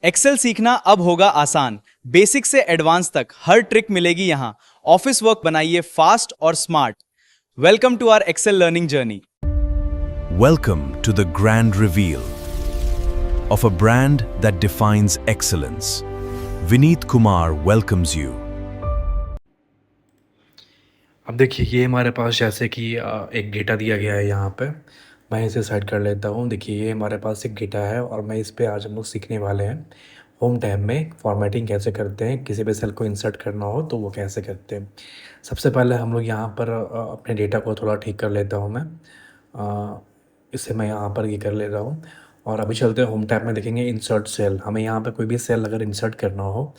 Excel सीखना अब होगा आसान। बेसिक से एडवांस तक हर ट्रिक मिलेगी यहाँ। ऑफिस वर्क बनाइए फास्ट और smart. Welcome to our Excel learning journey. Welcome to the grand reveal of a brand that defines excellence. Vineet Kumar welcomes you. अब देखिए ये हमारे पास जैसे कि एक डेटा दिया गया है यहाँ पे। मैं इसे सेट कर लेता हूँ। देखिए ये हमारे पास एक डेटा है और मैं इस पे आज हम लोग सीखने वाले हैं होम टैब में फॉर्मेटिंग कैसे करते हैं, किसी भी सेल को इंसर्ट करना हो तो वो कैसे करते हैं। सबसे पहले हम लोग यहाँ पर अपने डेटा को थोड़ा ठीक कर लेता हूँ मैं। इसे मैं यहाँ पर ये कर ले रहा हूँ और अभी चलते हैं होम टैब में। देखेंगे इंसर्ट सेल। हमें यहाँ पे कोई भी सेल अगर इंसर्ट करना हो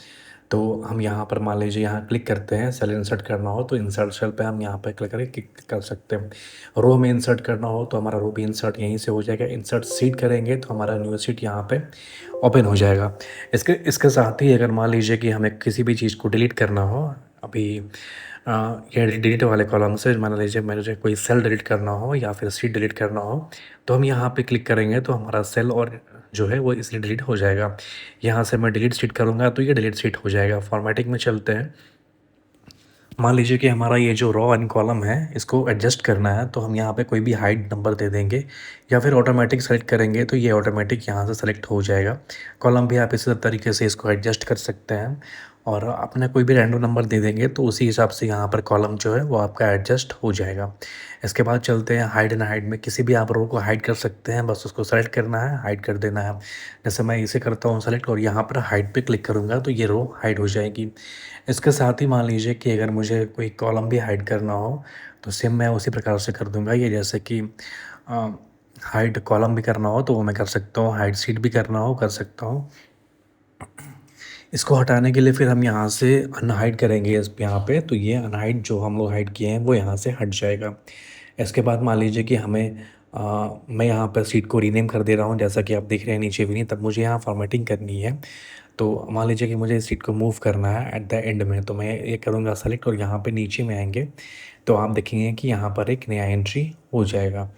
तो हम यहाँ पर मान लीजिए यहाँ क्लिक करते हैं। सेल इंसर्ट करना हो तो इंसर्ट सेल पे हम यहाँ पे क्लिक करके क्लिक कर सकते हैं। रो में इंसर्ट करना हो तो हमारा रो भी इंसर्ट यहीं से हो जाएगा। इंसर्ट सीट करेंगे तो हमारा न्यू सीट यहाँ पे ओपन हो जाएगा। इसके साथ ही अगर मान लीजिए कि हमें किसी भी चीज़ को डिलीट करना हो, अभी ये डिलीट वाले कॉलम से मान लीजिए मुझे कोई सेल डिलीट करना हो या फिर सीट डिलीट करना हो तो हम यहाँ पे क्लिक करेंगे तो हमारा सेल और जो है वो इसलिए डिलीट हो जाएगा। यहाँ से मैं डिलीट सीट करूँगा तो ये डिलीट सीट हो जाएगा। फॉर्मेटिंग में चलते हैं। मान लीजिए कि हमारा ये जो रो एंड कॉलम है इसको एडजस्ट करना है तो हम यहाँ पे कोई भी हाइट नंबर दे देंगे या फिर ऑटोमेटिक सेलेक्ट करेंगे तो ये ऑटोमेटिक यहाँ से सेलेक्ट हो जाएगा। कॉलम भी आप इसी तरीके से इसको एडजस्ट कर सकते हैं और अपने कोई भी रैंडम नंबर दे देंगे तो उसी हिसाब से यहाँ पर कॉलम जो है वो आपका एडजस्ट हो जाएगा। इसके बाद चलते हैं हाइड एंड हाइड में। किसी भी आप रो को हाइड कर सकते हैं, बस उसको सेलेक्ट करना है, हाइड कर देना है। जैसे मैं इसे करता हूँ सेलेक्ट और यहाँ पर हाइड पे क्लिक करूँगा तो ये रो हाइड हो जाएगी। इसके साथ ही मान लीजिए कि अगर मुझे कोई कॉलम भी हाइड करना हो तो सेम मैं उसी प्रकार से कर दूँगा। ये जैसे कि हाइड कॉलम भी करना हो तो वो मैं कर सकता हूँ, हाइड सीट भी करना हो कर सकता हूँ। इसको हटाने के लिए फिर हम यहाँ से अनहाइड करेंगे यहाँ पे तो ये अनहाइड जो हम लोग हाइड किए हैं वो यहाँ से हट जाएगा। इसके बाद मान लीजिए कि हमें मैं यहाँ पर सीट को रीनेम कर दे रहा हूँ जैसा कि आप देख रहे हैं नीचे भी नहीं, तब मुझे यहाँ फॉर्मेटिंग करनी है। तो मान लीजिए कि मुझे इस सीट को मूव करना है एट द एंड में तो मैं ये करूँगा सेलेक्ट और यहाँ पे नीचे में आएंगे तो आप देखेंगे कि यहाँ पर एक नया एंट्री हो जाएगा।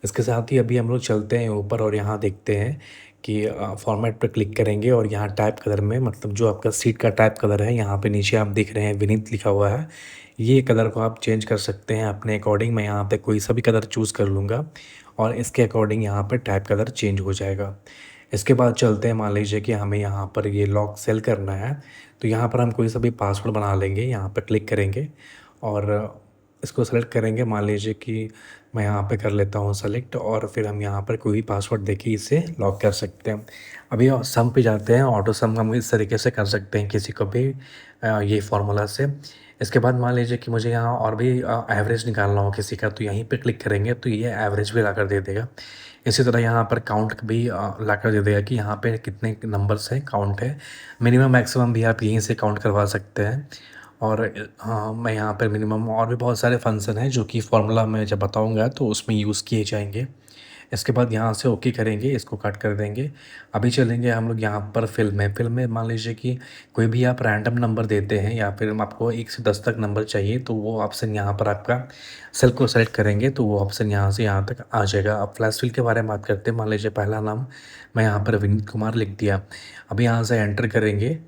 इसके साथ ही अभी हम लोग चलते हैं ऊपर और यहाँ देखते हैं कि फॉर्मेट पर क्लिक करेंगे और यहाँ टाइप कलर में, मतलब जो आपका सीट का टाइप कलर है यहाँ पे नीचे आप देख रहे हैं विनीत लिखा हुआ है। ये कलर को आप चेंज कर सकते हैं अपने अकॉर्डिंग। मैं यहाँ पे कोई सा भी कलर चूज़ कर लूँगा और इसके अकॉर्डिंग यहाँ पर टाइप कलर चेंज हो जाएगा। इसके बाद चलते हैं, मान लीजिए कि हमें यहाँ पर ये लॉक सेल करना है तो यहाँ पर हम कोई सा भी पासवर्ड बना लेंगे। यहाँ पर क्लिक करेंगे और इसको सेलेक्ट करेंगे। मान लीजिए कि मैं यहाँ पे कर लेता हूँ सेलेक्ट और फिर हम यहाँ पर कोई भी पासवर्ड देके इसे लॉक कर सकते हैं। अभी सम पे जाते हैं। ऑटो सम हम इस तरीके से कर सकते हैं किसी को भी ये फार्मूला से। इसके बाद मान लीजिए कि मुझे यहाँ और भी एवरेज निकालना हो किसी का तो यहीं पे क्लिक करेंगे तो ये एवरेज भी ला कर दे देगा। इसी तरह यहाँ पर काउंट भी ला कर दे देगा कि यहाँ पे कितने नंबर्स हैं, काउंट है। मिनिमम मैक्सिमम भी आप यहीं से काउंट करवा सकते हैं। और हाँ, मैं यहाँ पर मिनिमम और भी बहुत सारे फंक्शन हैं जो कि फार्मूला मैं जब बताऊँगा तो उसमें यूज़ किए जाएंगे। इसके बाद यहाँ से ओके करेंगे, इसको कट कर देंगे। अभी चलेंगे हम लोग यहाँ पर फिल में मान लीजिए कि कोई भी आप रैंडम नंबर देते हैं या फिर आपको 1 से 10 तक नंबर चाहिए तो वो ऑप्शन यहाँ पर आपका सेल को सेलेक्ट करेंगे तो वो ऑप्शन यहाँ से यहाँ तक आ जाएगा। अब फ्लैश फिल के बारे में बात करते हैं। मान लीजिए पहला नाम मैं यहाँ पर विनीत कुमार लिख दिया। अभी यहाँ से एंटर करेंगे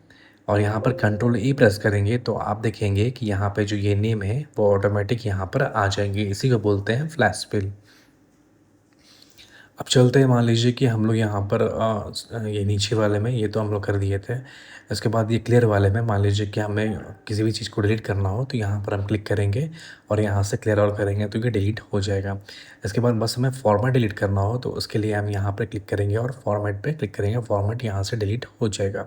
और यहाँ पर कंट्रोल ई प्रेस करेंगे तो आप देखेंगे कि यहाँ पे जो ये नेम है वो ऑटोमेटिक यहाँ पर आ जाएंगे। इसी को बोलते हैं फ्लैश फिल। अब चलते हैं, मान लीजिए कि हम लोग यहाँ पर ये नीचे वाले में ये तो हम लोग कर दिए थे। इसके बाद ये क्लियर वाले में मान लीजिए कि हमें किसी भी चीज़ को डिलीट करना हो तो यहाँ पर हम क्लिक करेंगे और यहाँ से क्लियर ऑल करेंगे तो ये डिलीट हो जाएगा। इसके बाद बस हमें फॉर्मेट डिलीट करना हो तो उसके लिए हम यहाँ पर क्लिक करेंगे और फॉर्मेट पे क्लिक करेंगे, फॉर्मेट यहाँ से डिलीट हो जाएगा।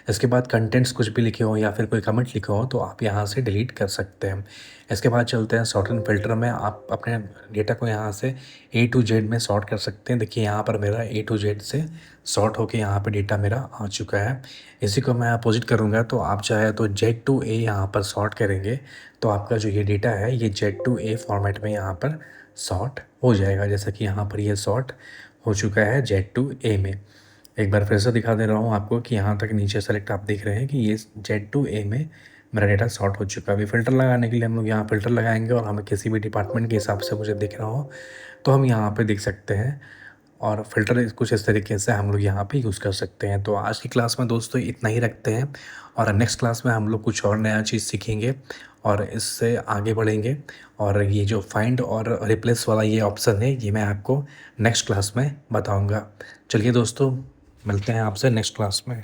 इसके बाद कंटेंट्स कुछ भी लिखे हो या फिर कोई कमेंट लिखे हो तो आप यहाँ से डिलीट कर सकते हैं। इसके बाद चलते हैं सॉर्ट एंड फिल्टर में। आप अपने डेटा को यहाँ से A to Z में सॉर्ट कर सकते हैं। देखिए यहाँ पर मेरा A to Z से सॉर्ट होके यहाँ पे डेटा मेरा आ चुका है। इसी को मैं अपोजिट करूँगा तो आप चाहे तो Z to A यहाँ पर सॉर्ट करेंगे तो आपका जो ये डेटा है ये Z to A फॉर्मेट में यहाँ पर सॉर्ट हो जाएगा। जैसा कि यहाँ पर ये सॉर्ट हो चुका है Z to A में। एक बार फिर से दिखा दे रहा हूँ आपको कि यहाँ तक नीचे सेलेक्ट आप देख रहे हैं कि ये Z to A में मेरा डेटा सॉर्ट हो चुका है। अभी फ़िल्टर लगाने के लिए हम लोग यहाँ फ़िल्टर लगाएंगे और हमें किसी भी डिपार्टमेंट के हिसाब से मुझे दिख रहा हो तो हम यहाँ पे देख सकते हैं और फ़िल्टर कुछ इस तरीके से हम लोग यहाँ पे यूज़ कर सकते हैं। तो आज की क्लास में दोस्तों इतना ही रखते हैं और नेक्स्ट क्लास में हम लोग कुछ और नया चीज़ सीखेंगे और इससे आगे बढ़ेंगे। और ये जो फाइंड और रिप्लेस वाला ये ऑप्शन है, ये मैं आपको नेक्स्ट क्लास में बताऊँगा। चलिए दोस्तों, मिलते हैं आपसे नेक्स्ट क्लास में।